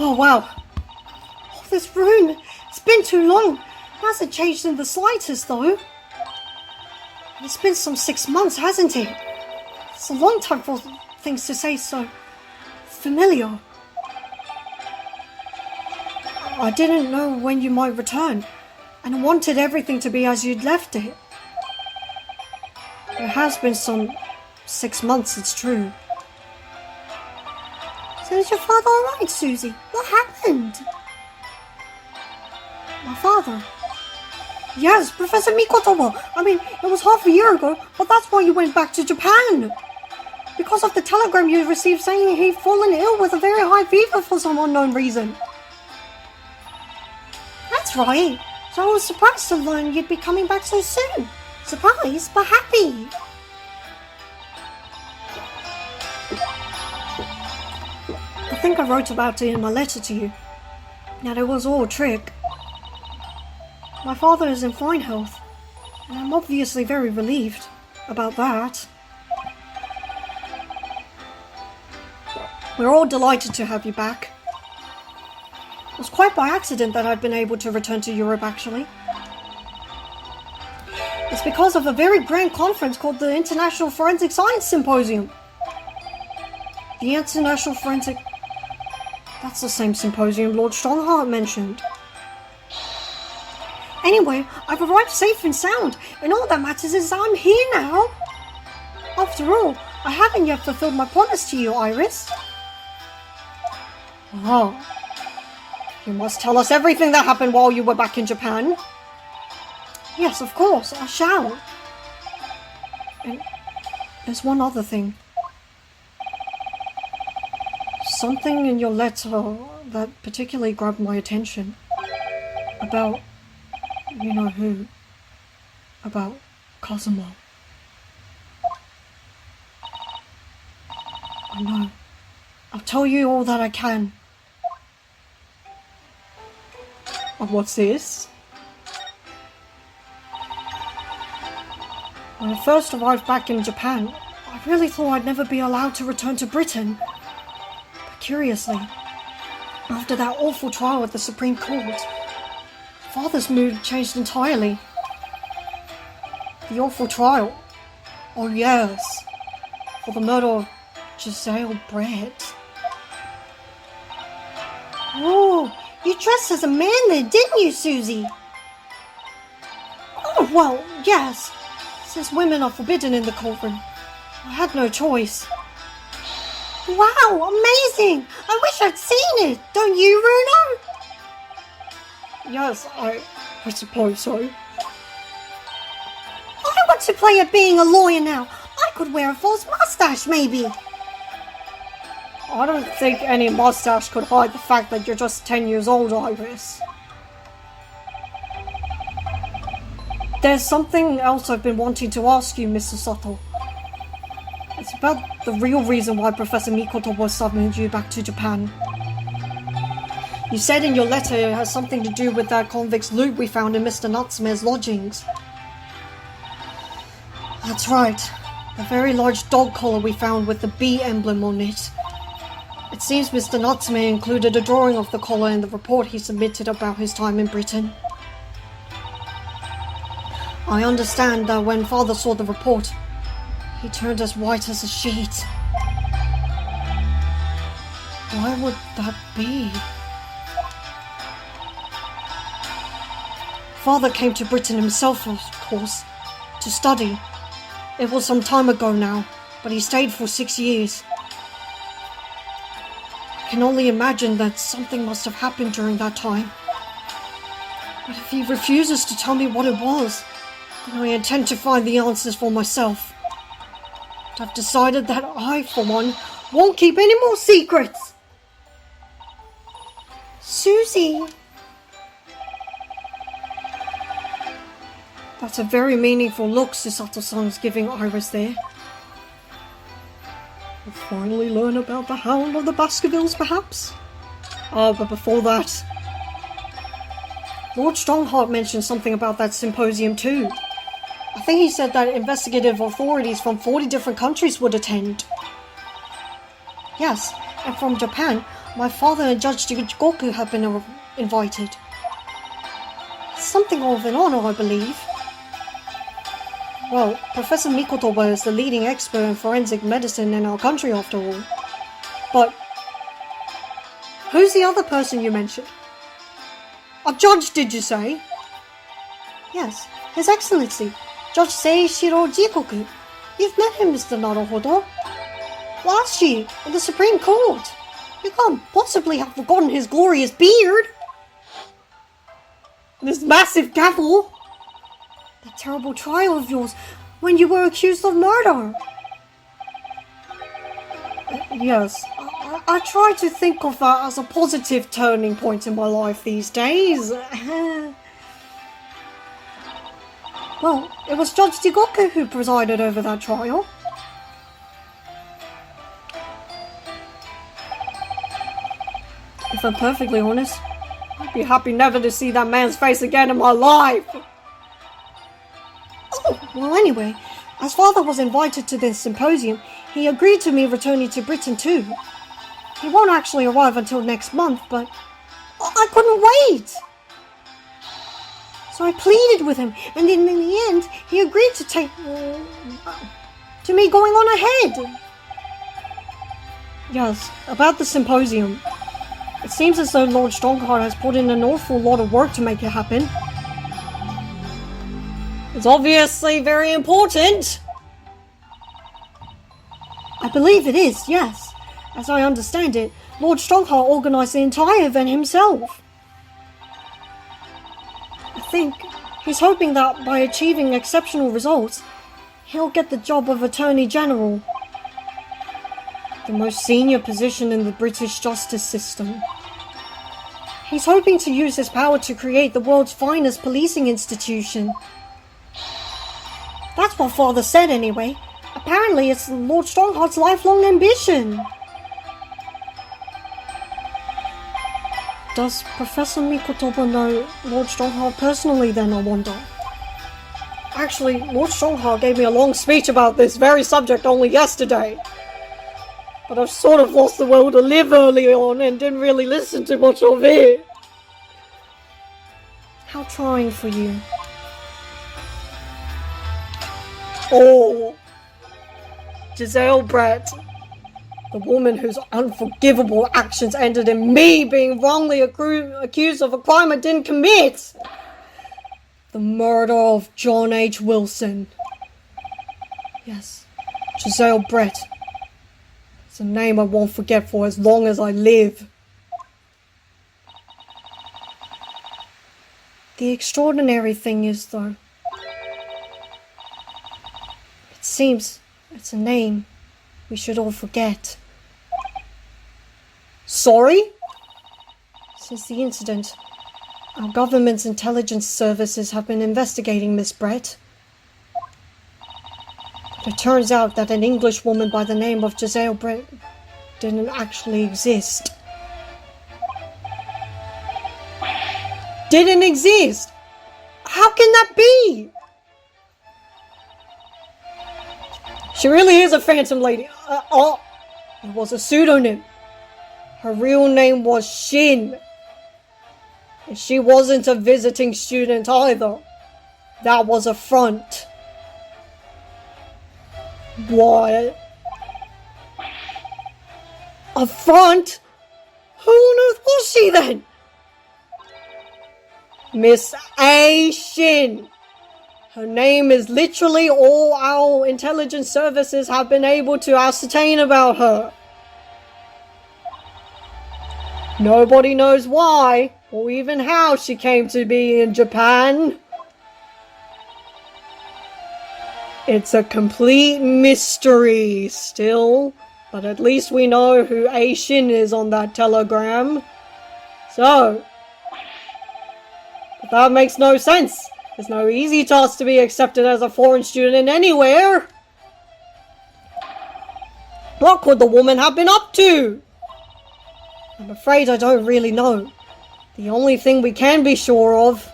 Oh wow. Oh, this room. It's been too long. It hasn't changed in the slightest though. It's been some 6 months, hasn't it? It's a long time for things to say so familiar. I didn't know when you might return, and I wanted everything to be as you'd left it. It has been some 6 months, it's true. So is your father alright, Susie? What happened? My father? Yes, Professor Mikotomo. I mean, it was half a year ago, but that's why you went back to Japan. Because of the telegram you received saying he'd fallen ill with a very high fever for some unknown reason. That's right. So I was surprised to learn you'd be coming back so soon. Surprised, but happy. I think I wrote about it in my letter to you. That it was all a trick. My father is in fine health, and I'm obviously very relieved about that. We're all delighted to have you back. It was quite by accident that I'd been able to return to Europe, actually. It's because of a very grand conference called the International Forensic Science Symposium. The International Forensic... That's the same symposium Lord Strongheart mentioned. Anyway, I've arrived safe and sound, and all that matters is I'm here now. After all, I haven't yet fulfilled my promise to you, Iris. Oh. You must tell us everything that happened while you were back in Japan. Yes, of course, I shall. And there's one other thing. Something in your letter that particularly grabbed my attention. About... you know who. About Cosimo. I know. I'll tell you all that I can. And what's this? When I first arrived back in Japan, I really thought I'd never be allowed to return to Britain. But curiously, after that awful trial at the Supreme Court, Father's mood changed entirely. The awful trial. Oh yes. For the murder of Giselle Brett. Oh, you dressed as a man then, didn't you, Susie? Oh, well, yes. Since women are forbidden in the courtroom, I had no choice. Wow, amazing! I wish I'd seen it, don't you, Runo? Yes, I suppose so. I want to play at being a lawyer now. I could wear a false mustache, maybe. I don't think any mustache could hide the fact that you're just 10 years old, Iris. There's something else I've been wanting to ask you, Mr. Sato. It's about the real reason why Professor Mikoto summoned you back to Japan. You said in your letter it has something to do with that convict's loot we found in Mr. Natsume's lodgings. That's right. The very large dog collar we found with the bee emblem on it. It seems Mr. Natsume included a drawing of the collar in the report he submitted about his time in Britain. I understand that when Father saw the report, he turned as white as a sheet. Why would that be? Father came to Britain himself, of course, to study. It was some time ago now, but he stayed for 6 years. I can only imagine that something must have happened during that time. But if he refuses to tell me what it was, then I intend to find the answers for myself. But I've decided that I, for one, won't keep any more secrets. Susie. That's a very meaningful look Susato-san's giving Iris there. We'll finally learn about the Hound of the Baskervilles, perhaps? But before that... Lord Strongheart mentioned something about that symposium too. I think he said that investigative authorities from 40 different countries would attend. Yes, and from Japan, my father and Judge Jigoku have been invited. It's something of an honor, I believe. Well, Professor Mikotoba is the leading expert in forensic medicine in our country after all. But who's the other person you mentioned? A judge, did you say? Yes, His Excellency, Judge Seishiro Jikoku. You've met him, Mr. Naruhodo. Last year, in the Supreme Court. You can't possibly have forgotten his glorious beard. This massive gavel. That terrible trial of yours when you were accused of murder. Yes, I try to think of that as a positive turning point in my life these days. Well, it was Judge Jigoku who presided over that trial. If I'm perfectly honest, I'd be happy never to see that man's face again in my life. Oh, well anyway, as father was invited to this symposium, he agreed to me returning to Britain too. He won't actually arrive until next month, but I couldn't wait. So I pleaded with him, and in the end, he agreed to me going on ahead. Yes, about the symposium. It seems as though Lord Strongheart has put in an awful lot of work to make it happen. It's obviously very important. I believe it is, yes. As I understand it, Lord Strongheart organised the entire event himself. I think he's hoping that by achieving exceptional results, he'll get the job of Attorney General. The most senior position in the British justice system. He's hoping to use his power to create the world's finest policing institution. That's what father said anyway. Apparently it's Lord Strongheart's lifelong ambition. Does Professor Mikotoba know Lord Strongheart personally then, I wonder? Actually, Lord Strongheart gave me a long speech about this very subject only yesterday. But I've sort of lost the will to live early on and didn't really listen to much of it. How trying for you. Oh, Giselle Brett. The woman whose unforgivable actions ended in me being wrongly accused of a crime I didn't commit. The murder of John H. Wilson. Yes, Giselle Brett. It's a name I won't forget for as long as I live. The extraordinary thing is, though, it seems it's a name we should all forget. Sorry? Since the incident, our government's intelligence services have been investigating Miss Brett. But it turns out that an English woman by the name of Giselle Brett didn't actually exist. Didn't exist? How can that be? She really is a phantom lady. It was a pseudonym. Her real name was Shin. And she wasn't a visiting student either. That was a front. What? A front? Who on earth was she then? Miss A. Shin. Her name is literally all our intelligence services have been able to ascertain about her. Nobody knows why, or even how she came to be in Japan. It's a complete mystery still, but at least we know who A. Shin is on that telegram. So, but that makes no sense. It's no easy task to be accepted as a foreign student anywhere. What could the woman have been up to? I'm afraid I don't really know. The only thing we can be sure of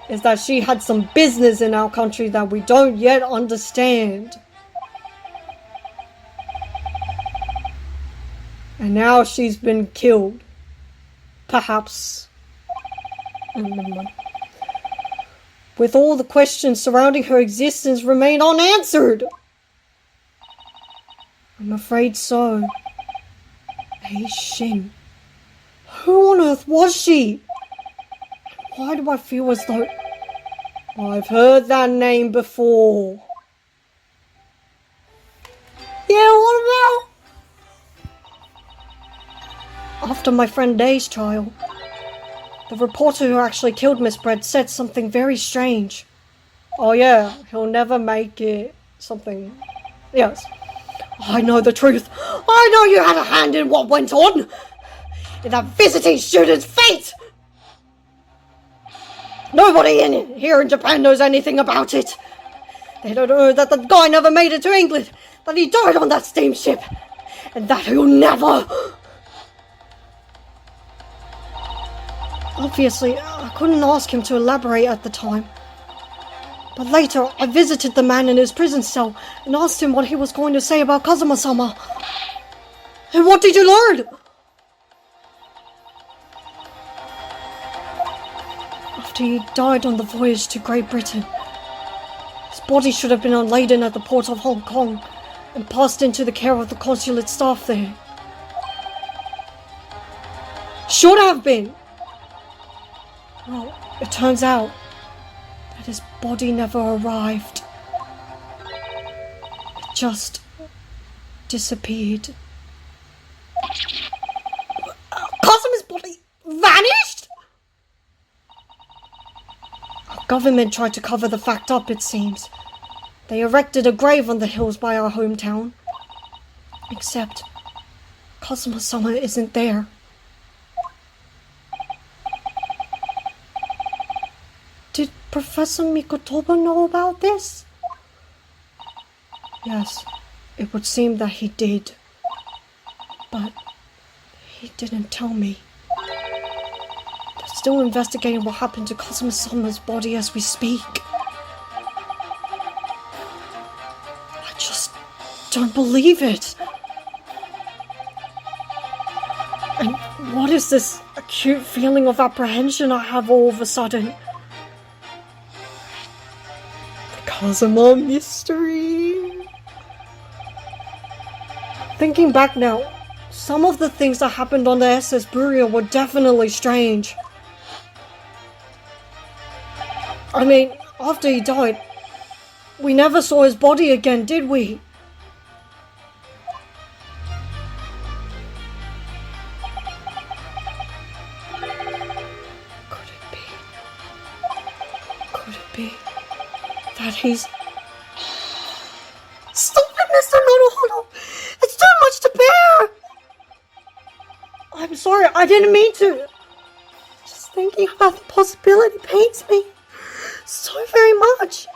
is that she had some business in our country that we don't yet understand. And now she's been killed. Perhaps. Oh, never mind. With all the questions surrounding her existence remain unanswered. I'm afraid so. Wei Xin. Who on earth was she? Why do I feel as though I've heard that name before? Yeah, what about? After my friend Day's trial, the reporter who actually killed Miss Brett said something very strange. Oh yeah, he'll never make it. Something. Yes. I know the truth. I know you had a hand in what went on. In that visiting student's fate. Nobody here in Japan knows anything about it. They don't know that the guy never made it to England. That he died on that steamship. And that he'll never... Obviously, I couldn't ask him to elaborate at the time. But later, I visited the man in his prison cell and asked him what he was going to say about Kazuma-sama. And what did you learn? After he died on the voyage to Great Britain, his body should have been unladen at the port of Hong Kong and passed into the care of the consulate staff there. Should have been! Well, it turns out that his body never arrived. It just disappeared. Kazuma's body vanished? Our government tried to cover the fact up, it seems. They erected a grave on the hills by our hometown. Except, Kazuma-sama isn't there. Did Professor Mikotoba know about this? Yes, it would seem that he did. But he didn't tell me. They're still investigating what happened to Kazuma-sama's body as we speak. I just don't believe it. And what is this acute feeling of apprehension I have all of a sudden? Kazuma mystery. Thinking back now, some of the things that happened on the SS Buria were definitely strange. I mean, after he died, we never saw his body again, did we? Could it be that he's... Stop it, Mr. Nodohano! It's too much to bear! I'm sorry, I didn't mean to. Just thinking about the possibility pains me so very much.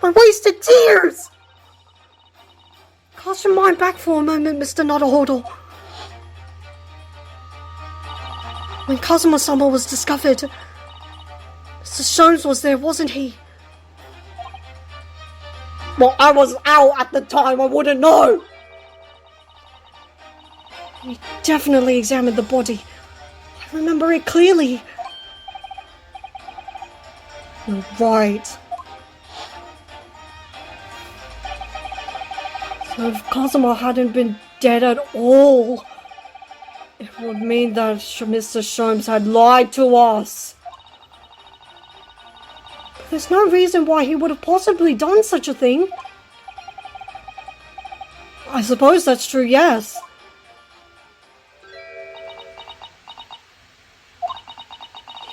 I wasted tears! Cast your mind back for a moment, Mr. Naruhodo. When Kazuma-sama was discovered, Mr. Sholmes was there, wasn't he? Well, I was out at the time, I wouldn't know! He definitely examined the body. I remember it clearly. You're right. So if Kazuma hadn't been dead at all, it would mean that Mr. Sholmes had lied to us. But there's no reason why he would have possibly done such a thing. I suppose that's true, yes.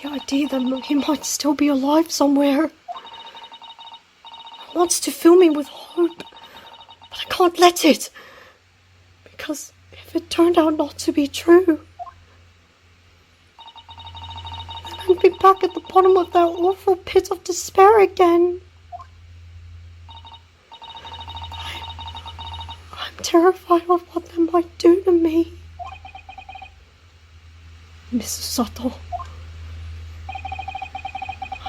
The idea that he might still be alive somewhere wants to fill me with hope, but I can't let it. Because if it turned out not to be true, then I'd be back at the bottom of that awful pit of despair again. I'm terrified of what they might do to me. Mrs. Sato.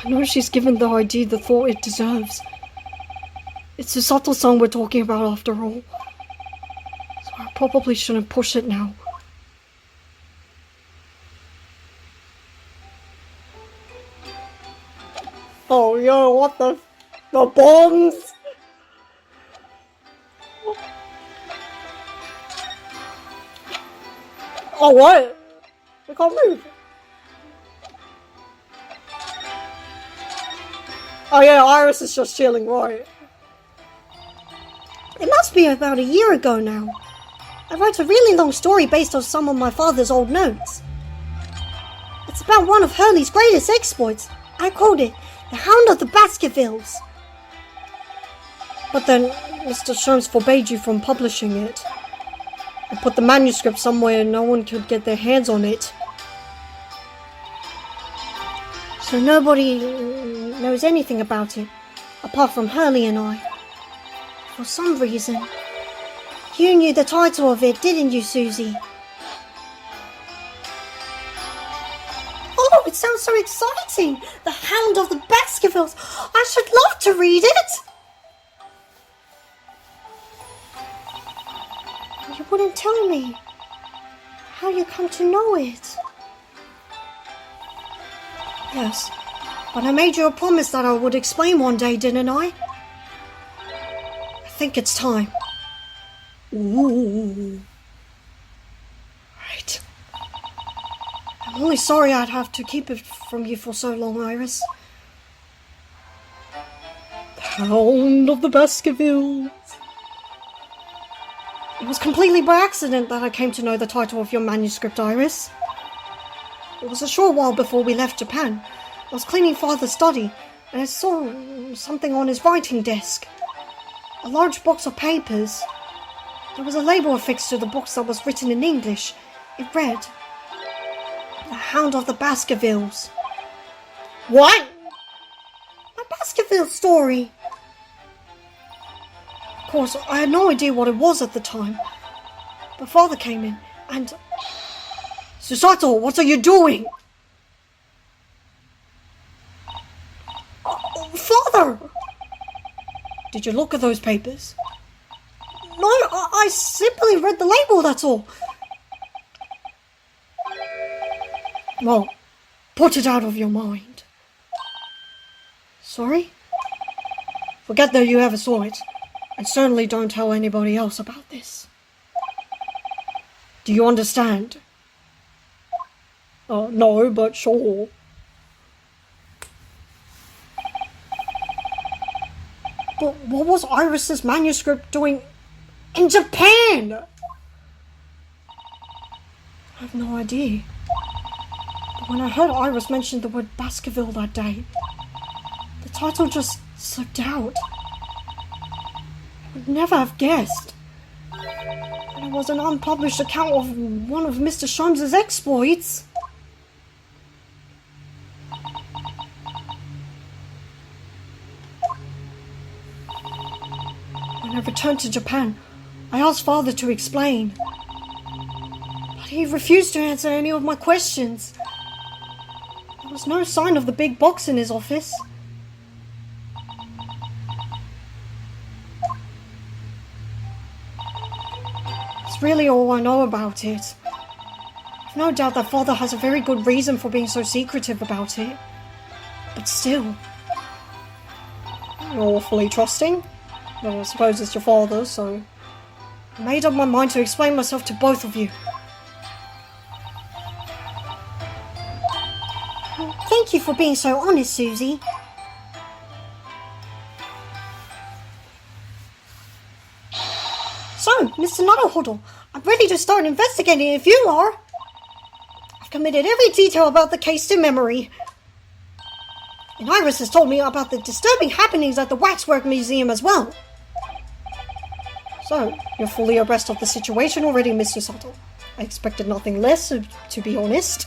I know she's given the ID the thought it deserves. It's the Sato-san we're talking about after all. So our probably shouldn't push it now. Oh, yo, what the bombs? Oh, what? We can't move. Oh yeah, Iris is just chilling, right? It must be about a year ago now. I wrote a really long story based on some of my father's old notes. It's about one of Hurley's greatest exploits. I called it The Hound of the Baskervilles. But then Mr. Sholmes forbade you from publishing it. I put the manuscript somewhere no one could get their hands on it. So nobody knows anything about it, apart from Hurley and I. For some reason. You knew the title of it, didn't you, Susie? Oh, it sounds so exciting! The Hound of the Baskervilles! I should love to read it! You wouldn't tell me how you come to know it. Yes, but I made you a promise that I would explain one day, didn't I? I think it's time. Ooh. Right. I'm only sorry I'd have to keep it from you for so long, Iris. The Hound of the Baskervilles. It was completely by accident that I came to know the title of your manuscript, Iris. It was a short while before we left Japan. I was cleaning Father's study, and I saw something on his writing desk. A large box of papers. There was a label affixed to the box that was written in English. It read, The Hound of the Baskervilles. What? A Baskerville story. Of course, I had no idea what it was at the time. But Father came in and... Susato, what are you doing? Father! Did you look at those papers? No, I simply read the label, that's all. Well, put it out of your mind. Sorry? Forget that you ever saw it. And certainly don't tell anybody else about this. Do you understand? No, but sure. But what was Iris's manuscript doing in Japan? I have no idea. But when I heard Iris mention the word Baskerville that day, the title just slipped out. I would never have guessed. And it was an unpublished account of one of Mr. Sholmes' exploits. When I returned to Japan, I asked Father to explain. But he refused to answer any of my questions. There was no sign of the big box in his office. It's really all I know about it. I've no doubt that Father has a very good reason for being so secretive about it. But still. You're awfully trusting. Well, I suppose it's your father, so... I made up my mind to explain myself to both of you. Thank you for being so honest, Susie. So, Mr. Naruhodo, I'm ready to start investigating if you are. I've committed every detail about the case to memory. And Iris has told me about the disturbing happenings at the Waxwork Museum as well. So, you're fully abreast of the situation already, Mr. Sato. I expected nothing less, to be honest.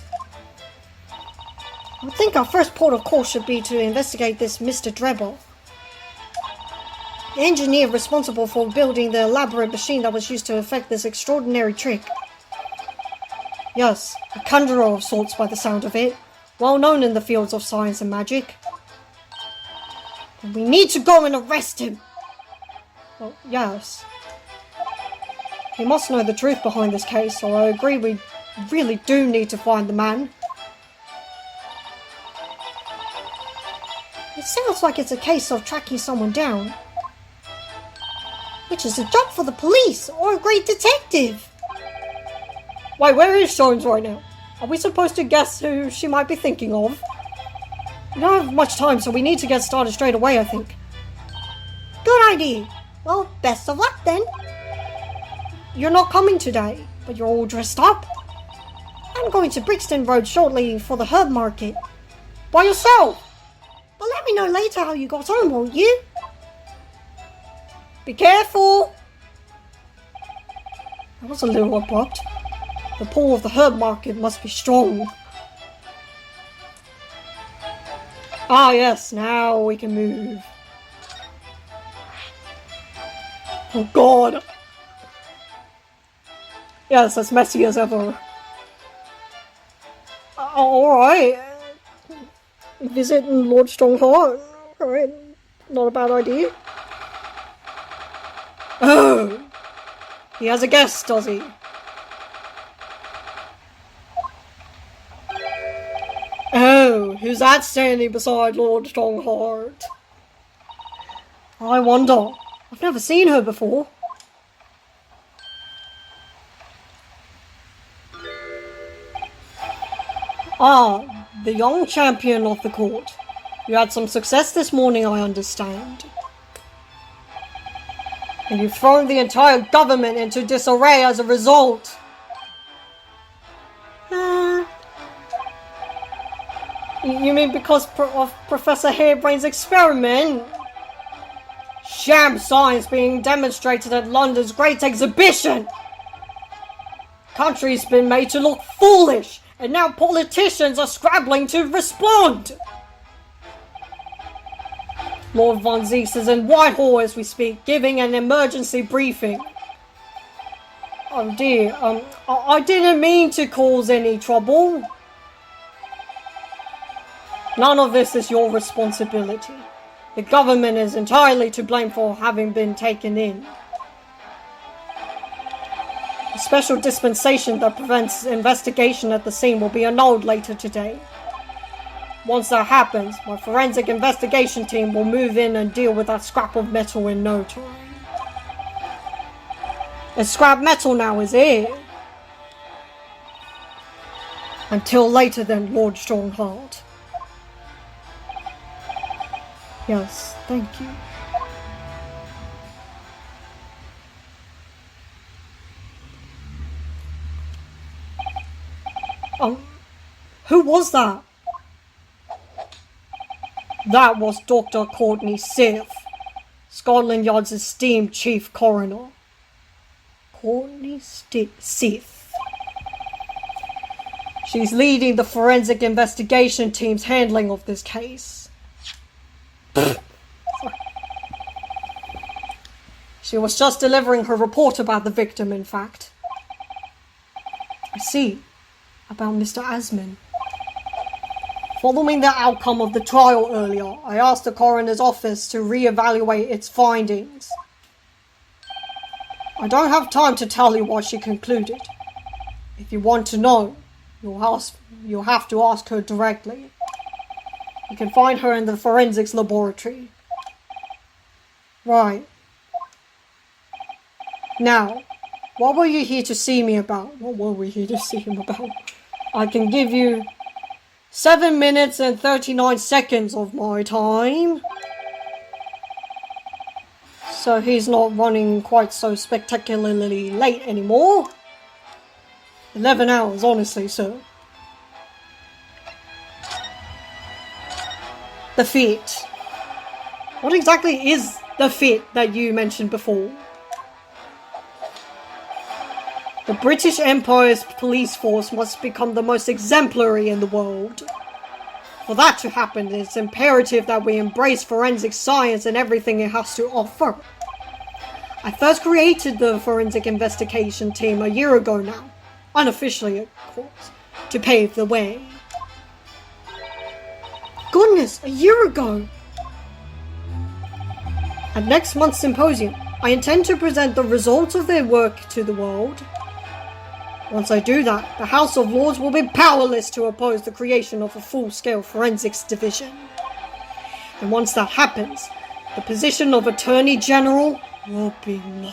I would think our first port of call should be to investigate this Mr. Drebel. The engineer responsible for building the elaborate machine that was used to effect this extraordinary trick. Yes, a conjurer of sorts by the sound of it, well known in the fields of science and magic. And we need to go and arrest him! Well, yes. He must know the truth behind this case, so I agree we really do need to find the man. It sounds like it's a case of tracking someone down, which is a job for the police or a great detective. Wait, where is Jones right now? Are we supposed to guess who she might be thinking of? We don't have much time, so we need to get started straight away, I think. Good idea. Well, best of luck then. You're not coming today, but you're all dressed up. I'm going to Brixton Road shortly for the herb market. By yourself? But let me know later how you got on, won't you? Be careful! That was a little abrupt. The pull of the herb market must be strong. Ah yes, now we can move. Oh god! Yes, as messy as ever. Alright. Visit Lord Strongheart. Alright, not a bad idea. Oh! He has a guest, does he? Oh, who's that standing beside Lord Strongheart? I wonder. I've never seen her before. Ah, the young champion of the court. You had some success this morning, I understand. And you've thrown the entire government into disarray as a result. You mean because of Professor Harebrain's experiment? Sham science being demonstrated at London's Great Exhibition! Country's been made to look foolish, and now politicians are scrabbling to respond! Lord Von Zeus is in Whitehall as we speak, giving an emergency briefing. Oh dear, I didn't mean to cause any trouble. None of this is your responsibility. The government is entirely to blame for having been taken in. A special dispensation that prevents investigation at the scene will be annulled later today. Once that happens, my forensic investigation team will move in and deal with that scrap of metal in no time. It's scrap metal now, is it? Until later then, Lord Strongheart. Yes, thank you. Who was that? That was Dr. Courtney Sith, Scotland Yard's esteemed chief coroner. Courtney Sith. She's leading the forensic investigation team's handling of this case. She was just delivering her report about the victim, in fact. I see. About Mr. Asman. Following the outcome of the trial earlier, I asked the coroner's office to re-evaluate its findings. I don't have time to tell you what she concluded. If you want to know, you'll have to ask her directly. You can find her in the forensics laboratory. Right. Now, what were you here to see me about? What were we here to see him about? I can give you 7 minutes and 39 seconds of my time. So he's not running quite so spectacularly late anymore. 11 hours, honestly, sir. The fit. What exactly is the fit that you mentioned before? The British Empire's police force must become the most exemplary in the world. For that to happen, it's imperative that we embrace forensic science and everything it has to offer. I first created the forensic investigation team a year ago now, unofficially of course, to pave the way. Goodness, a year ago! At next month's symposium, I intend to present the results of their work to the world. Once I do that, the House of Lords will be powerless to oppose the creation of a full-scale forensics division. And once that happens, the position of Attorney General will be mine,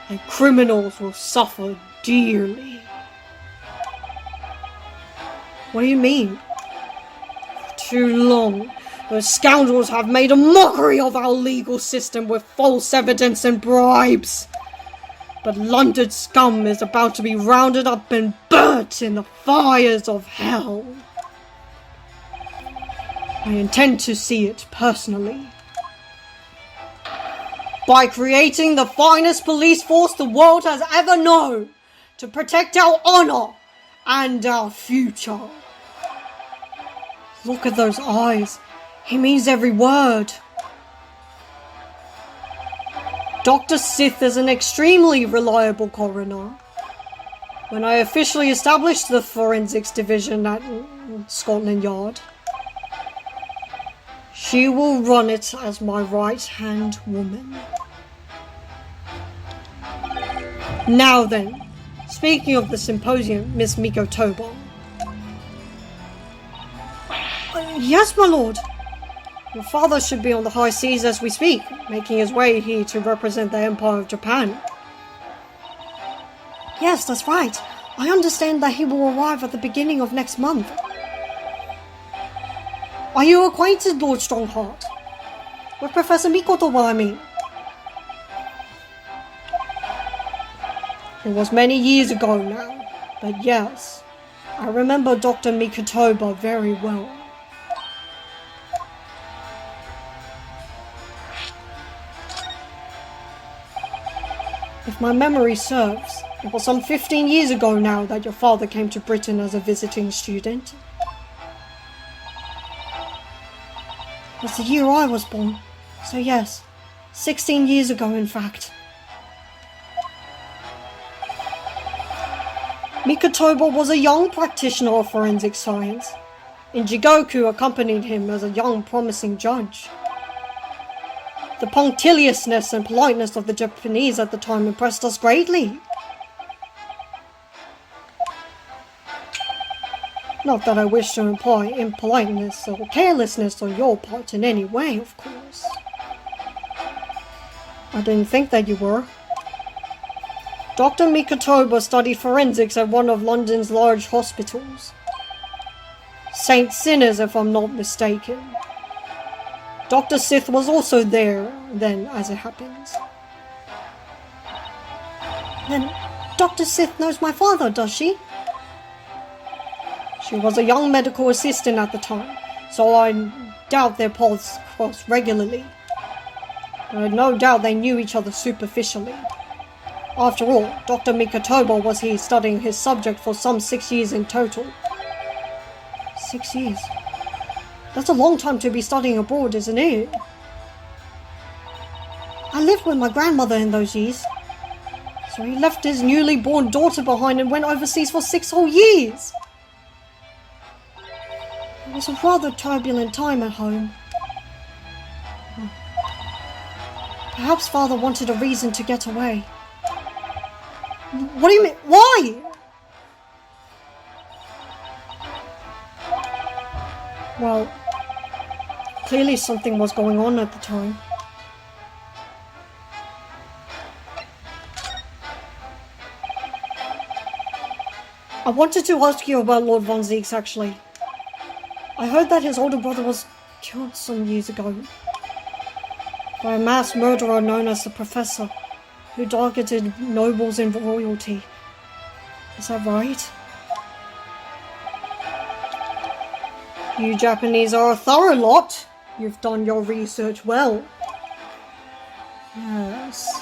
and criminals will suffer dearly. What do you mean? For too long, those scoundrels have made a mockery of our legal system with false evidence and bribes. But London scum is about to be rounded up and burnt in the fires of hell. I intend to see it personally. By creating the finest police force the world has ever known, to protect our honor and our future. Look at those eyes. He means every word. Dr. Sith is an extremely reliable coroner. When I officially established the forensics division at Scotland Yard, she will run it as my right-hand woman. Now then, speaking of the symposium, Miss Miko Toba. Yes, my lord. Your father should be on the high seas as we speak, making his way here to represent the Empire of Japan. Yes, that's right. I understand that he will arrive at the beginning of next month. Are you acquainted, Lord Strongheart? With Professor Mikotoba, I mean. It was many years ago now, but yes, I remember Dr. Mikotoba very well. If my memory serves, it was some 15 years ago now that your father came to Britain as a visiting student. It was the year I was born, so yes, 16 years ago in fact. Mikotoba was a young practitioner of forensic science, and Jigoku accompanied him as a young promising judge. The punctiliousness and politeness of the Japanese at the time impressed us greatly. Not that I wish to imply impoliteness or carelessness on your part in any way, of course. I didn't think that you were. Dr. Mikotoba studied forensics at one of London's large hospitals. St. Sinners, if I'm not mistaken. Dr. Sith was also there then, as it happens. Then, Dr. Sith knows my father, does she? She was a young medical assistant at the time, so I doubt their paths crossed regularly. But no doubt they knew each other superficially. After all, Dr. Mikotoba was here studying his subject for some 6 years in total. 6 years? That's a long time to be studying abroad, isn't it? I lived with my grandmother in those years. So he left his newly born daughter behind and went overseas for 6 whole years. It was a rather turbulent time at home. Perhaps father wanted a reason to get away. What do you mean? Why? Well, clearly something was going on at the time. I wanted to ask you about Lord Von Zieks, actually. I heard that his older brother was killed some years ago by a mass murderer known as the Professor, who targeted nobles and royalty. Is that right? You Japanese are a thorough lot. You've done your research well. Yes.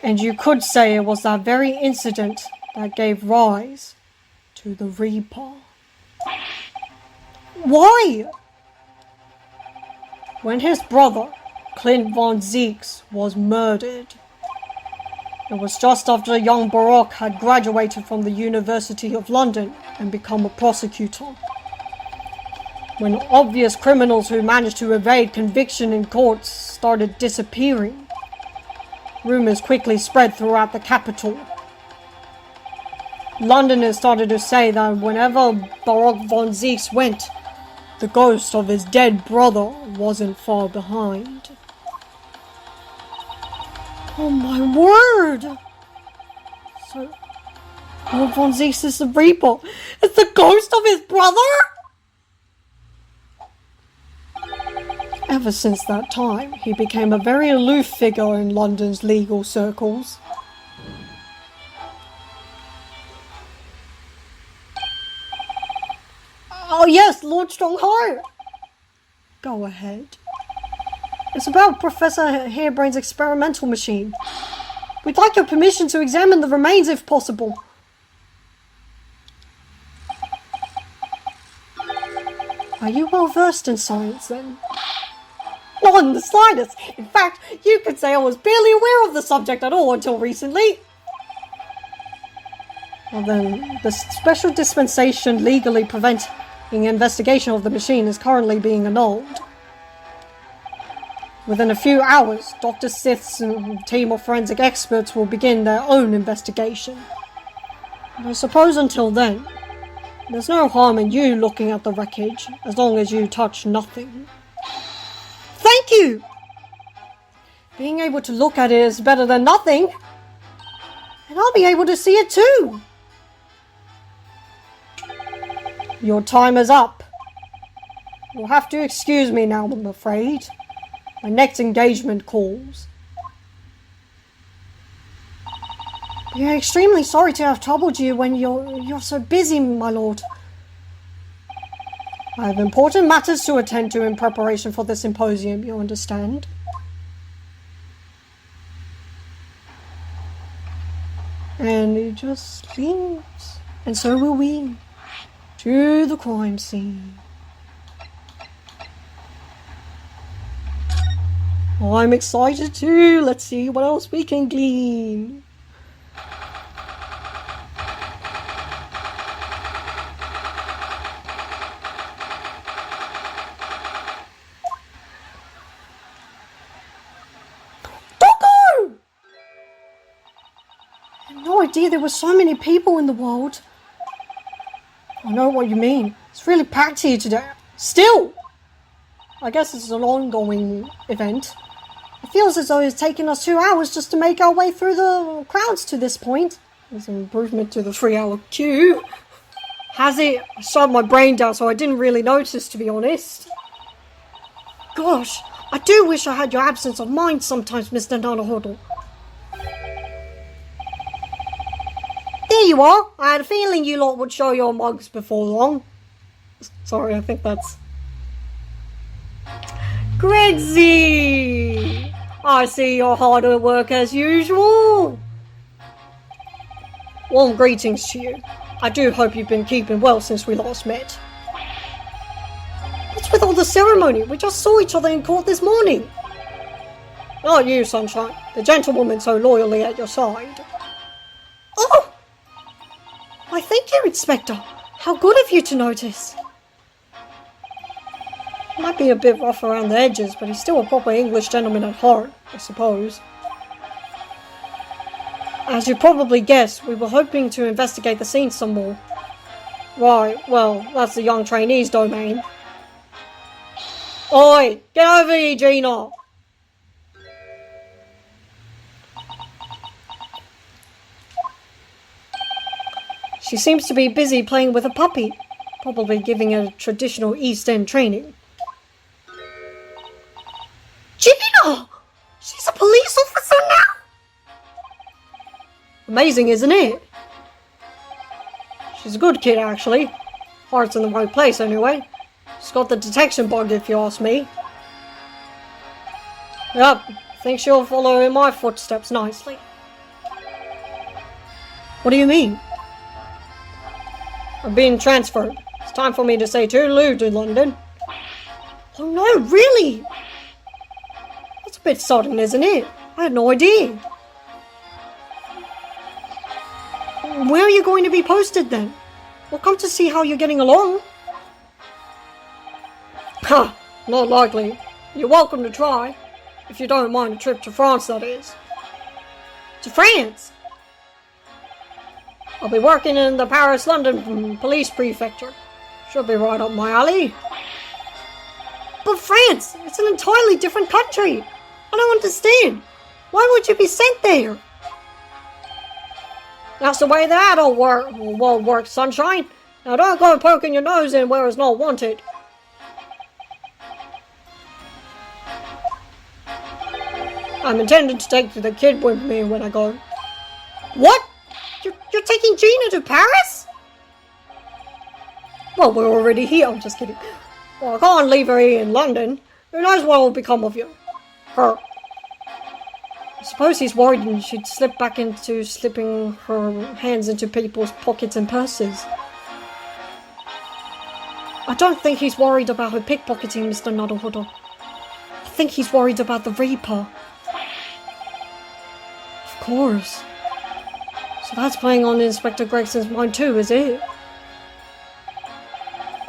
And you could say it was that very incident that gave rise to the Reaper. Why? When his brother, Clint Von Zieks, was murdered, it was just after young Baroque had graduated from the University of London and become a prosecutor. when obvious criminals who managed to evade conviction in courts started disappearing. Rumors quickly spread throughout the capital. Londoners started to say that whenever Baroque von Zieks went, the ghost of his dead brother wasn't far behind. Oh my word! So, Baroque von Zieks is the Reaper. It's the ghost of his brother? Ever since that time, he became a very aloof figure in London's legal circles. Oh yes, Lord Strongheart! Go ahead. It's about Professor Harebrain's experimental machine. We'd like your permission to examine the remains if possible. Are you well versed in science then? Not in the slightest. In fact, you could say I was barely aware of the subject at all until recently. Well then, the special dispensation legally preventing investigation of the machine is currently being annulled. Within a few hours, Dr. Sith's team of forensic experts will begin their own investigation. And I suppose until then, there's no harm in you looking at the wreckage, as long as you touch nothing. Thank you! Being able to look at it is better than nothing. And I'll be able to see it too. Your time is up. You'll have to excuse me now, I'm afraid. My next engagement calls. We are extremely sorry to have troubled you when you're so busy, my lord. I have important matters to attend to in preparation for the symposium, you understand? And he just leaves. And so will we. To the crime scene. I'm excited too. Let's see what else we can glean. Doggo! I had no idea there were so many people in the world. I know what you mean. It's really packed here today. Still! I guess it's an ongoing event. It feels as though it's taken us 2 hours just to make our way through the crowds to this point. There's an improvement to the 3-hour queue. Has it? I shut my brain down so I didn't really notice, to be honest. Gosh, I do wish I had your absence of mind sometimes, Mr. Nanahodl. There you are. I had a feeling you lot would show your mugs before long. Sorry, I think that's... Gregsy! I see you're hard at work as usual. Warm greetings to you. I do hope you've been keeping well since we last met. What's with all the ceremony? We just saw each other in court this morning. Not you, Sunshine. The gentlewoman so loyally at your side. Oh! Why, thank you, Inspector. How good of you to notice. Might be a bit rough around the edges, but he's still a proper English gentleman at heart, I suppose. As you probably guessed, we were hoping to investigate the scene some more. Right, well, that's the young trainee's domain. Oi, get over here, Gina! She seems to be busy playing with a puppy, probably giving it a traditional East End training. Gina! She's a police officer now? Amazing, isn't it? She's a good kid, actually. Heart's in the right place, anyway. She's got the detection bug, if you ask me. Yep, think she'll follow in my footsteps nicely. What do you mean? I'm being transferred. It's time for me to say toodaloo to London. Oh no, really? That's a bit sudden, isn't it? I had no idea. Where are you going to be posted then? We'll come to see how you're getting along. Ha! Not likely. You're welcome to try. If you don't mind a trip to France, that is. To France? I'll be working in the Paris-London police prefecture. Should be right up my alley. But France, it's an entirely different country. I don't understand. Why would you be sent there? That's the way the adult world works, sunshine. Now don't go poking your nose in where it's not wanted. I'm intending to take the kid with me when I go. What? You're taking Gina to Paris? Well, we're already here. I'm just kidding. Well, I can't leave her here in London. Who knows what will become of you? Her. I suppose he's worried and she'd slip back into slipping her hands into people's pockets and purses. I don't think he's worried about her pickpocketing, Mr. Nuddlehuddle. I think he's worried about the Reaper. Of course. So that's playing on Inspector Gregson's mind too, is it?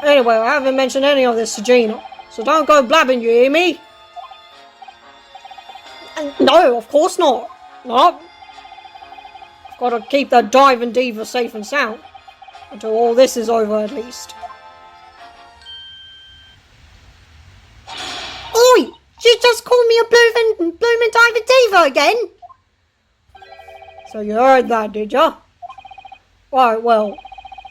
Anyway, I haven't mentioned any of this to Gina, so don't go blabbing, you hear me? No, of course not. No. I've got to keep that diving diva safe and sound. Until all this is over, at least. Oi! You just called me a bloomin' diving diva again? So you heard that, did ya? Right, well,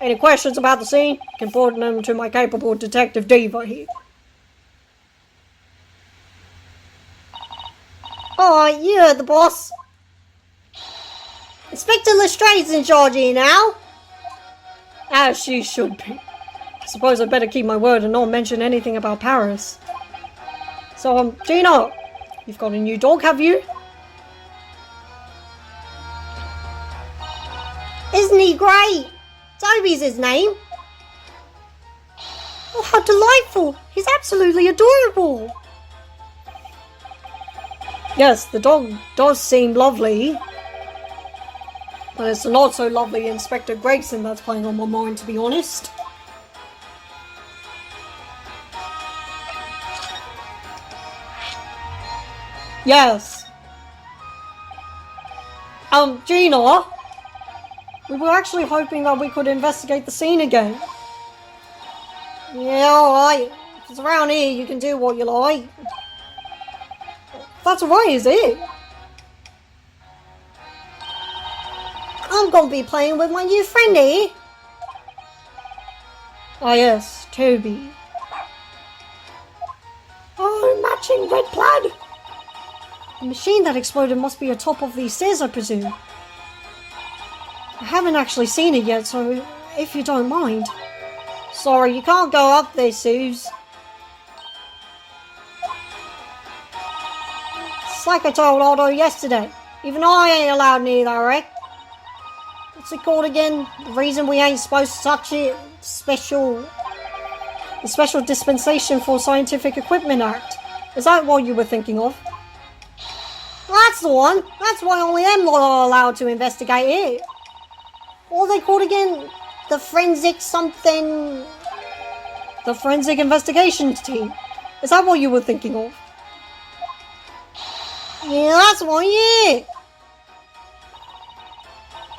any questions about the scene? You can put them to my capable detective diva here. Alright, you heard the boss. Inspector Lestrange's in charge here now. As she should be. I suppose I'd better keep my word and not mention anything about Paris. So, Gina, you've got a new dog, have you? Isn't he great? Toby's his name. Oh, how delightful. He's absolutely adorable. Yes, the dog does seem lovely. But it's not so lovely Inspector Gregson that's playing on my mind, to be honest. Yes. Gina, we were actually hoping that we could investigate the scene again. Yeah, alright. If it's around here, you can do what you like. That's right, is it? I'm gonna be playing with my new friend here. Ah yes, Toby. Oh, matching red plaid. The machine that exploded must be atop of these stairs, I presume. I haven't actually seen it yet, so if you don't mind. Sorry, you can't go up there, Suze. It's like I told Otto yesterday. Even I ain't allowed near that wreck. What's it called again? The reason we ain't supposed to touch it? The Special Dispensation for Scientific Equipment Act. Is that what you were thinking of? That's the one. That's why only them lot are allowed to investigate it. What are they called again? The Forensic something... The Forensic Investigations Team. Is that what you were thinking of? Yeah, that's one, yeah.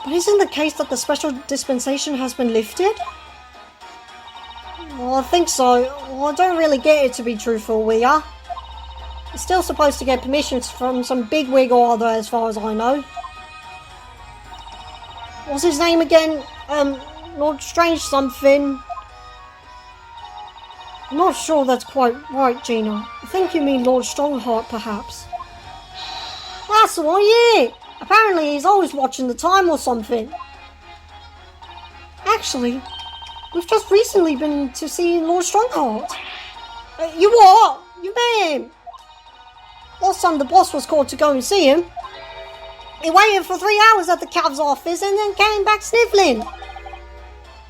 But isn't the case that the special dispensation has been lifted? Well, I think so. Well, I don't really get it, to be truthful with ya. You're still supposed to get permissions from some bigwig or other, as far as I know. What's his name again? Lord Strange something. I'm not sure that's quite right, Gina. I think you mean Lord Strongheart, perhaps. That's the one, yeah! Apparently he's always watching the time or something. Actually, we've just recently been to see Lord Strongheart. You what? You met him? Last time the boss was called to go and see him. He waited for 3 hours at the Cavs office and then came back sniffling.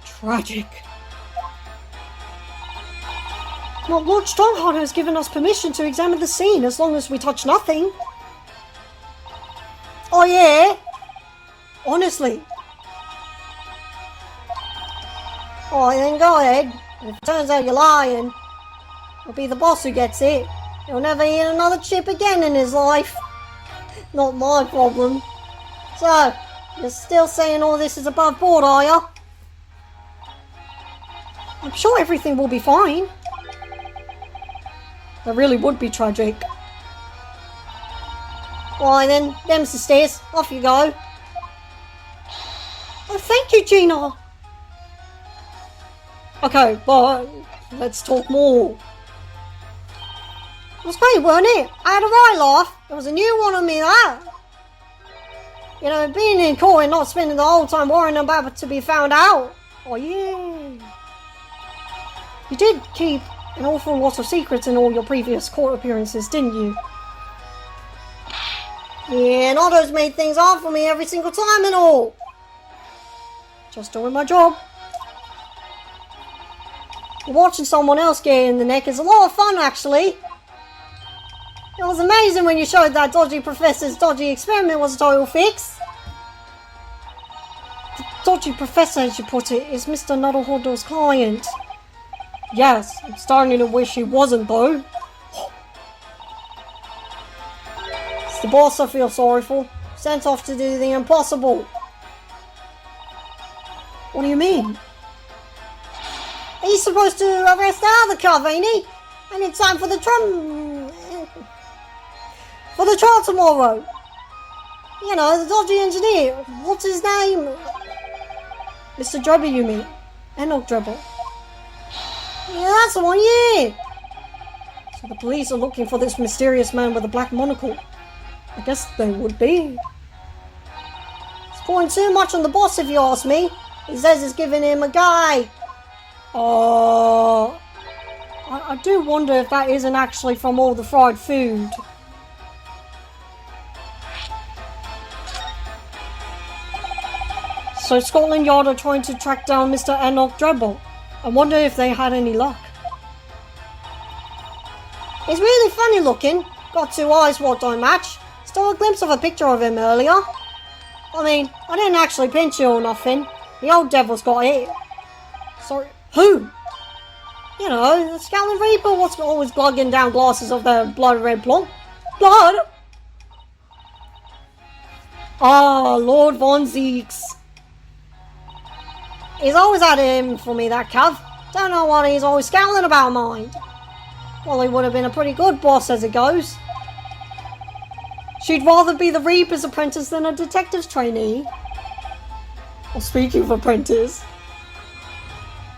Tragic. Well, Lord Strongheart has given us permission to examine the scene as long as we touch nothing. Oh yeah? Honestly. Alright then, go ahead. If it turns out you're lying, It'll be the boss who gets it. He'll never eat another chip again in his life. Not my problem. So, you're still saying all this is above board, are you? I'm sure everything will be fine. That really would be tragic. Why then, them's the stairs. Off you go. Oh, thank you, Gina. Okay, but let's talk more. It was great, weren't it? I had a right laugh. There was a new one on me, that. You know, being in court and not spending the whole time worrying about it to be found out. Oh, yeah. You did keep an awful lot of secrets in all your previous court appearances, didn't you? Yeah, and Otto's made things hard for me every single time and all. Just doing my job. Watching someone else get in the neck is a lot of fun, actually. It was amazing when you showed that dodgy professor's dodgy experiment was a total fix. The dodgy professor, as you put it, is Mr. Nuddlehoddle's client. Yes, I'm starting to wish he wasn't, though. It's the boss I feel sorry for. Sent off to do the impossible. What do you mean? He's supposed to arrest the other cov, ain't he? And it's time for the trial tomorrow. You know, the dodgy engineer. What's his name? Mr. Drebber, you mean? Enoch Drebber. Yeah, that's the one, yeah. So the police are looking for this mysterious man with a black monocle. I guess they would be. It's pouring too much on the boss, if you ask me. He says it's giving him a guy. I do wonder if that isn't actually from all the fried food. So Scotland Yard are trying to track down Mr. Enoch Drebber. I wonder if they had any luck. He's really funny looking. Got two eyes what don't match. Stole a glimpse of a picture of him earlier. I mean, I didn't actually pinch you or nothing. The old devil's got it. Sorry, who? You know, the Scotland Reaper what's always glugging down glasses of their blood red blood. Ah, Lord Von Zeeks. He's always had him for me, that cov. Don't know what he's always scowling about, mind. Well, he would have been a pretty good boss as it goes. She'd rather be the Reaper's apprentice than a detective's trainee. Well, speaking of apprentice,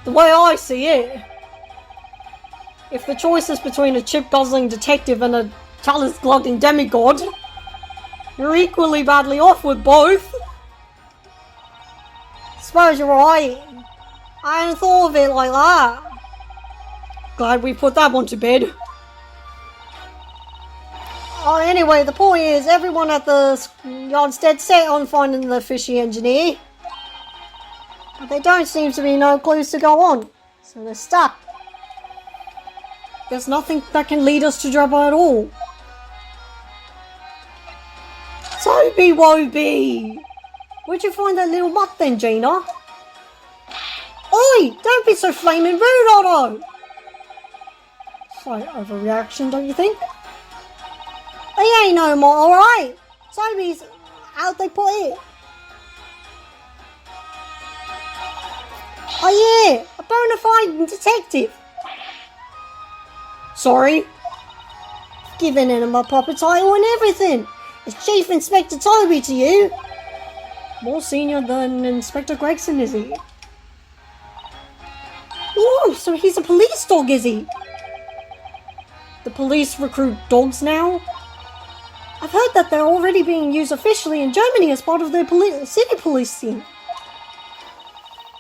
the way I see it, if the choice is between a chip-guzzling detective and a chalice-glugging demigod, you're equally badly off with both. Suppose you're right. I hadn't thought of it like that. Glad we put that one to bed. Oh, anyway, the point is, everyone at the yard's dead set on finding the fishy engineer. But there don't seem to be no clues to go on, so they're stuck. There's nothing that can lead us to Drebber at all. Toby Woby! Where'd you find that little mutt then, Gina? Oi! Don't be so flaming rude, Otto! Slight overreaction, don't you think? He ain't no more, alright? Toby's... how'd they put it? Oh yeah! A bona fide detective! Sorry? Giving him a proper title and everything! It's Chief Inspector Toby to you! More senior than Inspector Gregson, is he? Ooh, so he's a police dog, is he? The police recruit dogs now? I've heard that they're already being used officially in Germany as part of their city policing.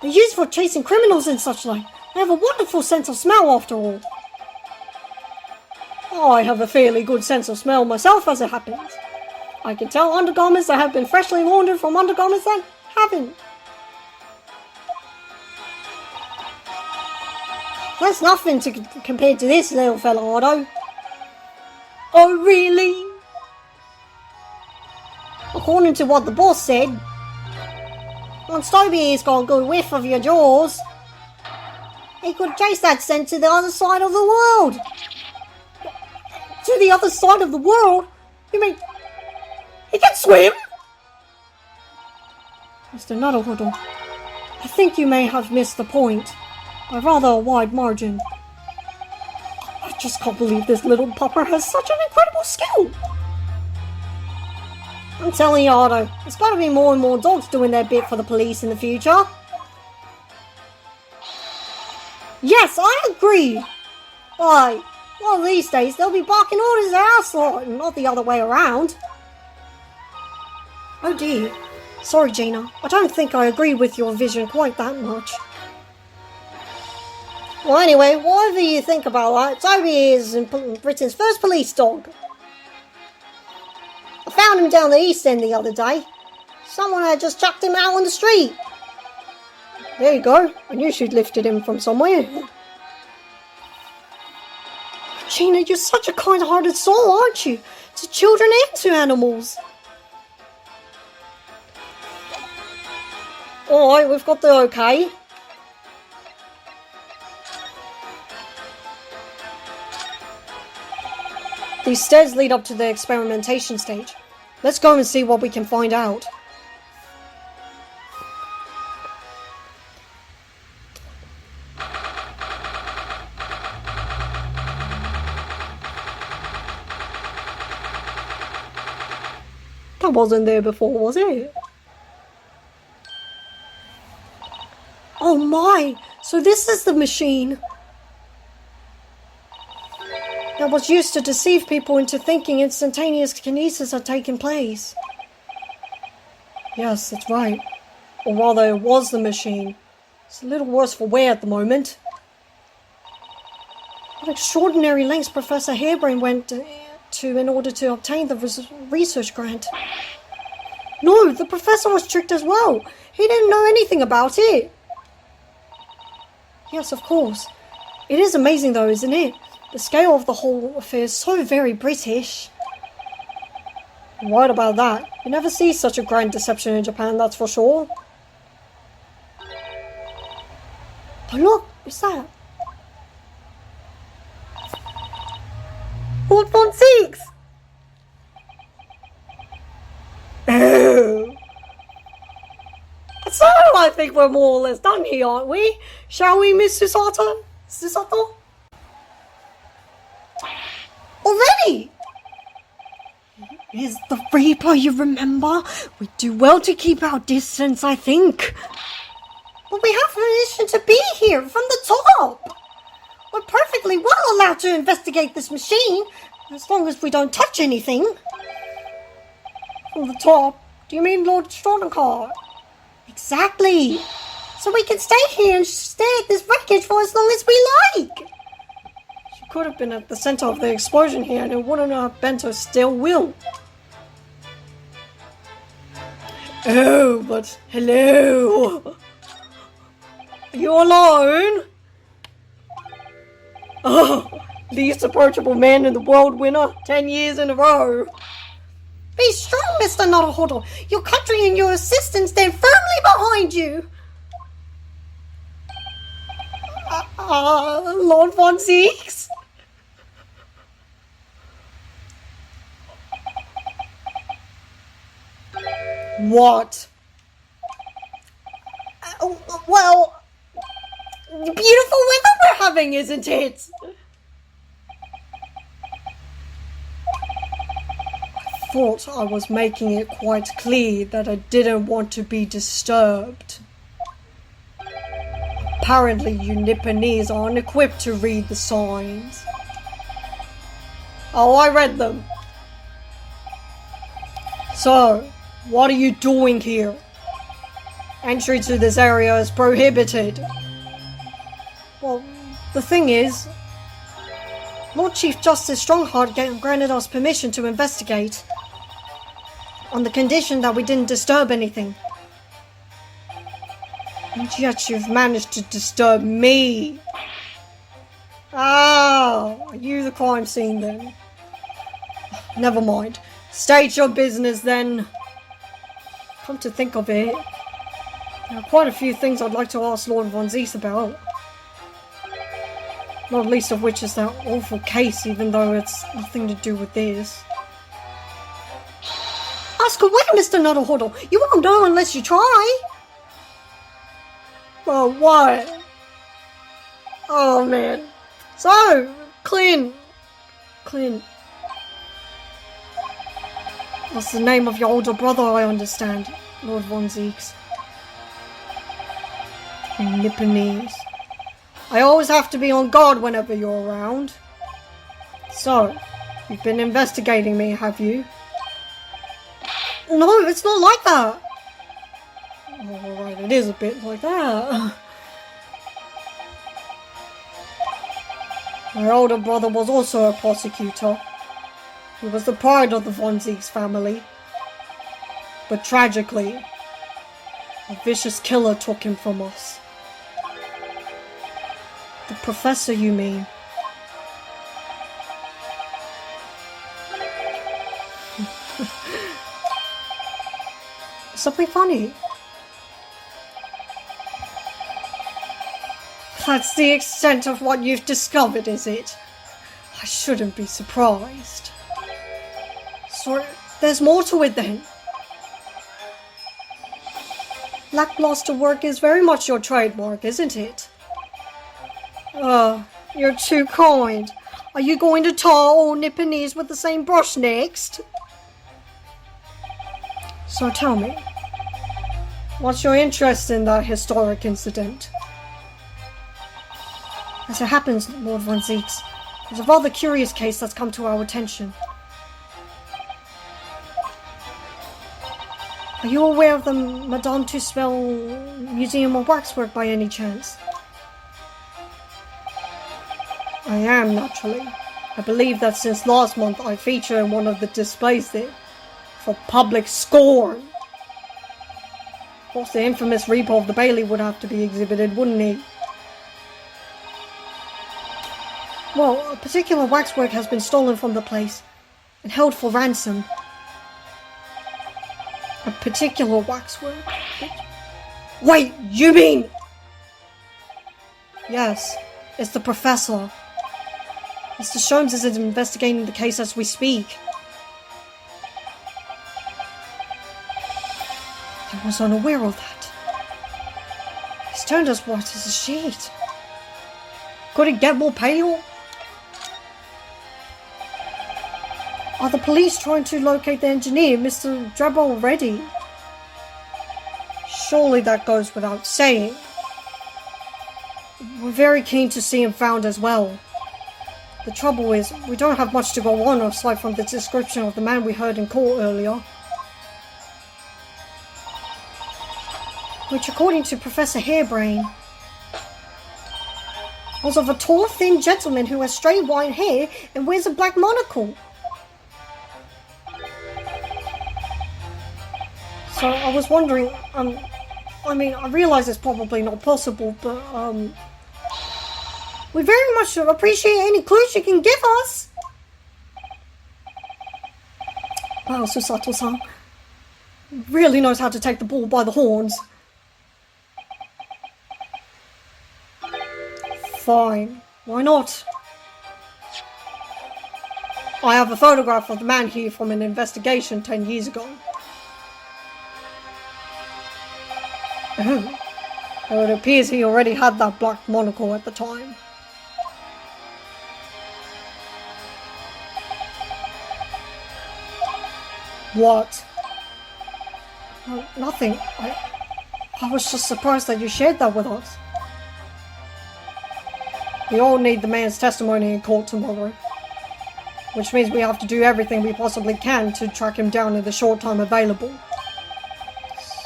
They're used for chasing criminals and such like. They have a wonderful sense of smell after all. I have a fairly good sense of smell myself, as it happens. I can tell undergarments that have been freshly laundered from undergarments that haven't. That's nothing to compared to this little fella, Otto. Oh, really? According to what the boss said, once Toby has got a good whiff of your jaws, he could chase that scent to the other side of the world. the other side of the world? You mean he can swim? Mr. Nuttlehoodle, I think you may have missed the point by rather a wide margin. I just can't believe this little pupper has such an incredible skill. I'm telling you, Otto, there's got to be more and more dogs doing their bit for the police in the future. Yes, I agree. Why, one of these days they'll be barking orders at our side, not the other way around. Oh dear. Sorry, Gina. I don't think I agree with your vision quite that much. Well, anyway, whatever you think about that, Toby is Britain's first police dog. I found him down the East End the other day. Someone had just chucked him out on the street. There you go. I knew she'd lifted him from somewhere. Gina, you're such a kind-hearted soul, aren't you? To children and to animals. Alright, we've got the okay. These stairs lead up to the experimentation stage. Let's go and see what we can find out. That wasn't there before, was it? Oh my! So this is the machine that was used to deceive people into thinking instantaneous kinesis had taken place. Yes, that's right. Or rather, it was the machine. It's a little worse for wear at the moment. What extraordinary lengths Professor Harebrain went to in order to obtain the research grant. No, the professor was tricked as well. He didn't know anything about it. Yes, of course. It is amazing though, isn't it? The scale of the whole affair is so very British. You're right about that. You never see such a grand deception in Japan, that's for sure. Oh look, what's that? Lord Von Zieks! Oh. So, I think we're more or less done here, aren't we? Shall we, Miss Susato? Susato? Already? Is the Reaper, you remember? We do well to keep our distance, I think. But we have permission to be here from the top. We're perfectly well allowed to investigate this machine, as long as we don't touch anything. From the top? Do you mean Lord Stronacart? Exactly. So we can stay here and stare at this wreckage for as long as we like. She could have been at the center of the explosion here and it wouldn't have bent her still will. Oh, but hello. Are you alone? Oh, least approachable man in the world winner, 10 years in a row. Be strong, Mr. Nuttlehoodle. Your country and your assistants stand firmly behind you. Lord Von Zieks? What? Well, beautiful weather we're having, isn't it? I thought I was making it quite clear that I didn't want to be disturbed. Apparently you Nipponese are unequipped to read the signs. Oh, I read them. So, what are you doing here? Entry to this area is prohibited. Well, the thing is, Lord Chief Justice Strongheart granted us permission to investigate, on the condition that we didn't disturb anything. And yet you've managed to disturb me. Oh, are you the crime scene then? Never mind. State your business then. Come to think of it, there are quite a few things I'd like to ask Lord Von Zieks about. Not least of which is that awful case, even though it's nothing to do with this. Ask away, Mr. Nuddlehuddle. You won't know unless you try. Well, what? Oh, man. So, Clint. What's the name of your older brother, I understand, Lord Von Zieks? Nipponese. I always have to be on guard whenever you're around. So, you've been investigating me, have you? No, it's not like that. Alright, it is a bit like that. My older brother was also a prosecutor. He was the pride of the Von Zieks family. But tragically, a vicious killer took him from us. The professor, you mean? Something funny? That's the extent of what you've discovered, is it? I shouldn't be surprised. So, there's more to it then? Lackluster work is very much your trademark, isn't it? You're too kind. Are you going to tar all Nipponese with the same brush next? So tell me, what's your interest in that historic incident? As it happens, Lord Von Zieks, there's a rather curious case that's come to our attention. Are you aware of the Madame Tussauds Museum of Waxwork by any chance? I am, naturally. I believe that since last month I feature in one of the displays there, for public scorn. Of course, the infamous Reaper of the Bailey would have to be exhibited, wouldn't he? Well, a particular waxwork has been stolen from the place and held for ransom. A particular waxwork? Wait, you mean? Yes, it's the professor. Mr. Sholmes is investigating the case as we speak. I was unaware of that. He's turned us white as a sheet. Could it get more pale? Are the police trying to locate the engineer, Mr. Drebber, already? Surely that goes without saying. We're very keen to see him found as well. The trouble is, we don't have much to go on aside from the description of the man we heard in court earlier. Which, according to Professor Harebrain, was of a tall, thin gentleman who has straight white hair and wears a black monocle. So I was wondering, I mean, I realize it's probably not possible, but, we very much appreciate any clues you can give us. Wow, Susato-san really knows how to take the bull by the horns. Fine, why not? I have a photograph of the man here from an investigation 10 years ago. It appears he already had that black monocle at the time. What? Oh, nothing. I was just surprised that you shared that with us. We all need the man's testimony in court tomorrow. Which means we have to do everything we possibly can to track him down in the short time available.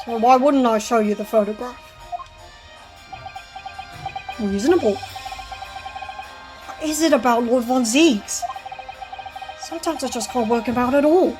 So why wouldn't I show you the photograph? Reasonable. What is it about Lord Von Zieks? Sometimes I just can't work him out at all.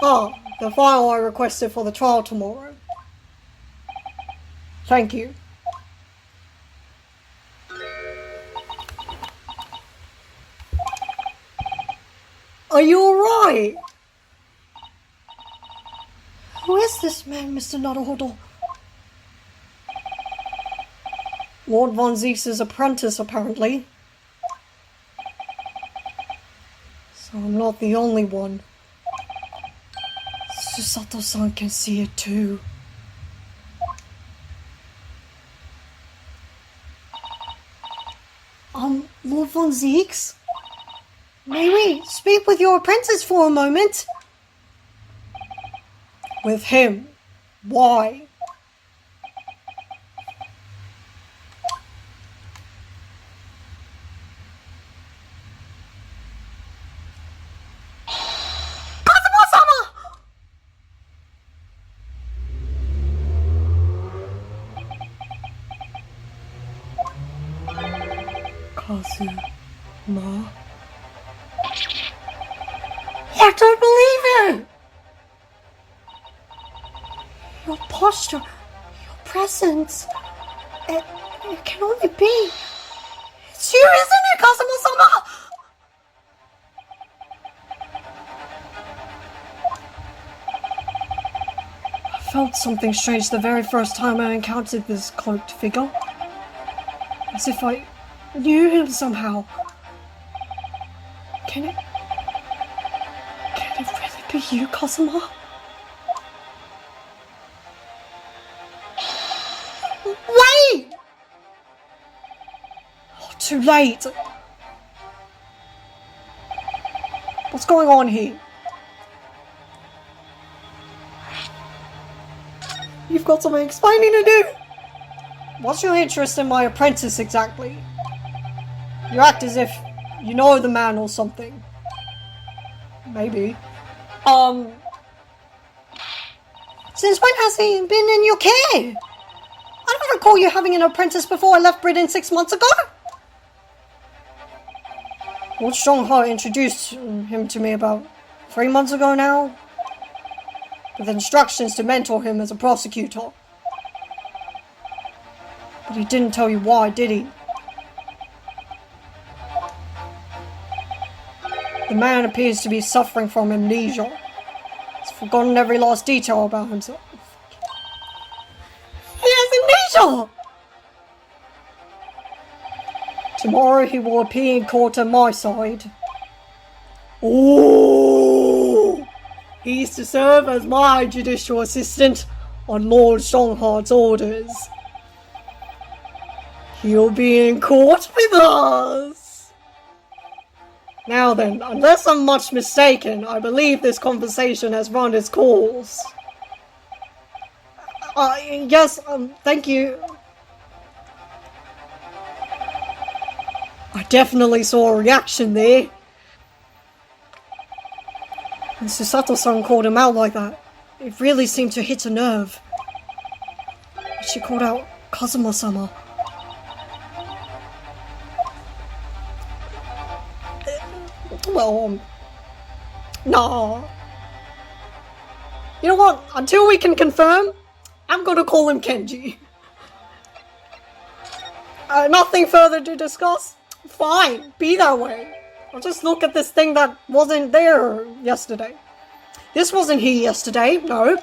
Ah, the file I requested for the trial tomorrow. Thank you. Are you alright? Who is this man, Mr. Naruhodo? Lord Von Zeke's apprentice, apparently. So I'm not the only one. Susato-san can see it too. Lord Von Zeeks? May we speak with your apprentice for a moment? With him? Why? Kazuma? I don't believe it! Your posture, your presence, it can only be. It's you, isn't it, Kazuma-sama? I felt something strange the very first time I encountered this cloaked figure. As if I knew him somehow. Can it really be you, Kazuma? Wait! Oh, too late. What's going on here? You've got something explaining to do. What's your interest in my apprentice exactly? You act as if you know the man or something. Maybe. Since when has he been in your care? I don't recall you having an apprentice before I left Britain 6 months ago. Lord Strongheart introduced him to me about 3 months ago now, with instructions to mentor him as a prosecutor. But he didn't tell you why, did he? The man appears to be suffering from amnesia. He's forgotten every last detail about himself. He has amnesia! Tomorrow he will appear in court at my side. Ooh! He's to serve as my judicial assistant on Lord Strongheart's orders. He'll be in court with us! Now then, unless I'm much mistaken, I believe this conversation has run its course. Yes, thank you. I definitely saw a reaction there. When Susato-san called him out like that, it really seemed to hit a nerve. She called out Kazuma-sama. Well, nah. You know what? Until we can confirm, I'm gonna call him Kenji. Nothing further to discuss? Fine, be that way. I'll just look at this thing that wasn't there yesterday. This wasn't here yesterday, no.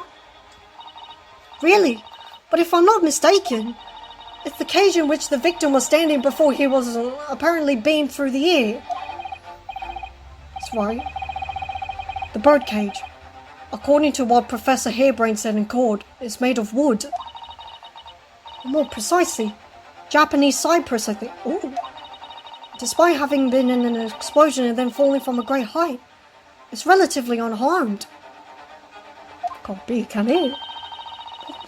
Really? But if I'm not mistaken, it's the cage in which the victim was standing before he was apparently beamed through the air. That's right. The birdcage, according to what Professor Harebrain said in court, is made of wood. More precisely, Japanese cypress, I think. Ooh. Despite having been in an explosion and then falling from a great height, it's relatively unharmed. Can't be, can it?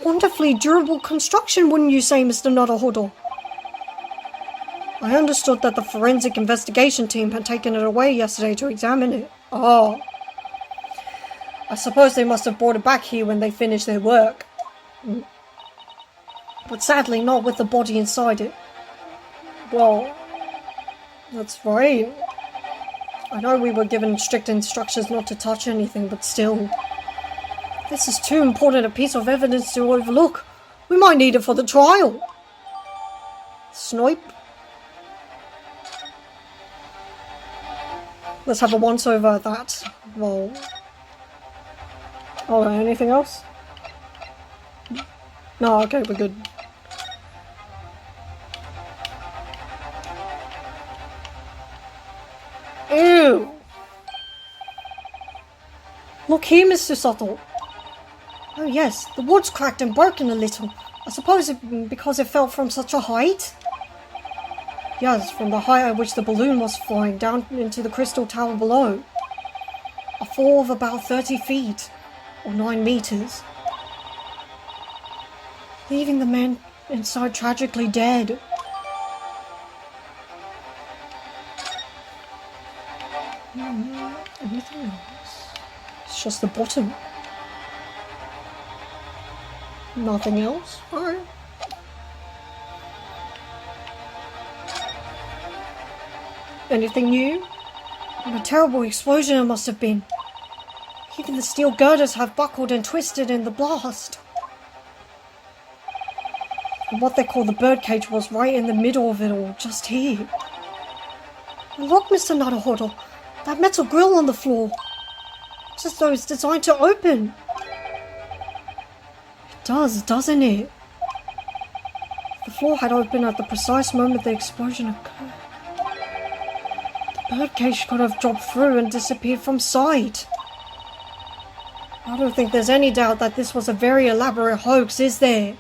Wonderfully durable construction, wouldn't you say, Mr. Naruhodo? I understood that the forensic investigation team had taken it away yesterday to examine it. Oh. I suppose they must have brought it back here when they finished their work. But sadly not with the body inside it. Well, that's right. I know we were given strict instructions not to touch anything, but still. This is too important a piece of evidence to overlook. We might need it for the trial. Snipe. Let's have a once over that roll. Oh, anything else? No, okay, we're good. Ew! Look here, Mr. Subtle. Oh yes, the wood's cracked and broken a little. I suppose because it fell from such a height? Yes, from the height at which the balloon was flying down into the crystal tower below. A fall of about 30 feet, or 9 meters. Leaving the man inside tragically dead. Anything else? It's just the bottom. Nothing else? Alright. Anything new? What a terrible explosion it must have been. Even the steel girders have buckled and twisted in the blast. And what they call the birdcage was right in the middle of it all, just here. And look, Mr. Naruhodo, that metal grill on the floor. It's as though it's designed to open. It does, doesn't it? The floor had opened at the precise moment the explosion occurred. The birdcage could have dropped through and disappeared from sight. I don't think there's any doubt that this was a very elaborate hoax, is there?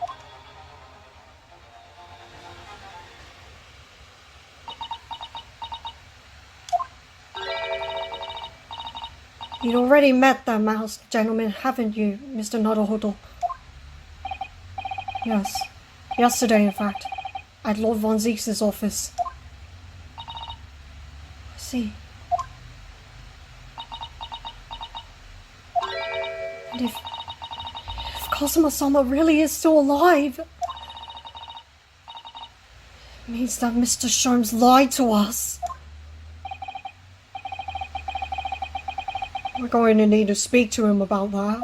You'd already met that masked gentleman, haven't you, Mr. Naruhodo? Yes. Yesterday, in fact. At Lord Von Zeke's office. I see. And if Kazuma-sama really is still alive, it means that Mr. Sholmes lied to us. We're going to need to speak to him about that.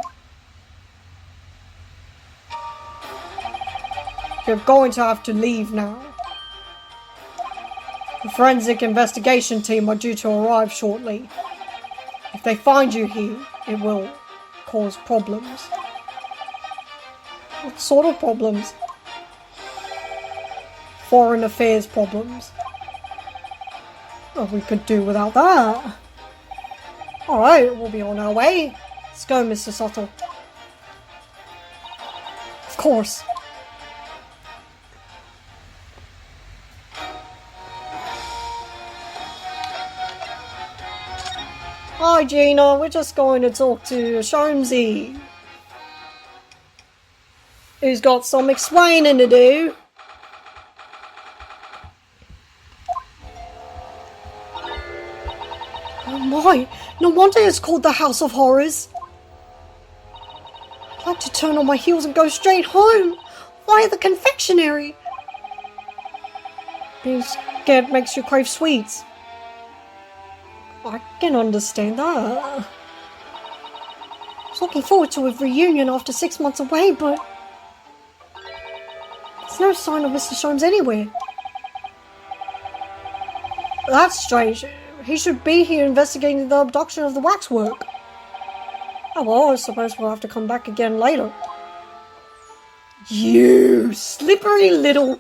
You're going to have to leave now. The forensic investigation team are due to arrive shortly. If they find you here, it will cause problems. What sort of problems? Foreign affairs problems. Well, we could do without that. Alright, we'll be on our way. Let's go, Mr. Subtle. Of course. Hi, Gina. We're just going to talk to Sholmesy. Who's got some explaining to do. Oh my, no wonder it's called the House of Horrors. I'd like to turn on my heels and go straight home, via the confectionery. Being scared makes you crave sweets. I can understand that. I was looking forward to a reunion after 6 months away, but there's no sign of Mr. Sholmes anywhere. That's strange. He should be here investigating the abduction of the waxwork. Oh well, I suppose we'll have to come back again later. You slippery little...